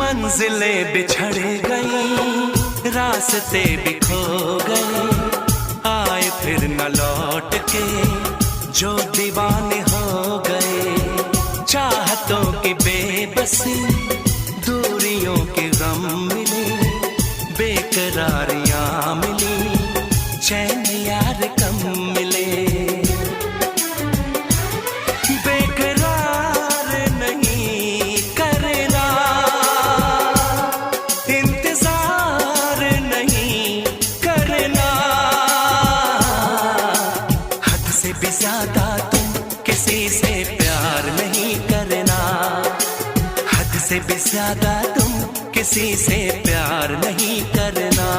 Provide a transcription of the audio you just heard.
मंजिलें बिछड़ गई, रास्ते बिखो गए, आए फिर न लौट के जो दीवाने हो गए। चाहतों की बेबसी, दूरियों के गम मिले, बेकरारियां मिली, चैन यार कम मिले। बेकरार नहीं करना, इंतजार नहीं करना, हद से भी ज्यादा तुम किसी से प्यार नहीं करना, हद से भी ज्यादा तुम किसी से प्यार नहीं करना।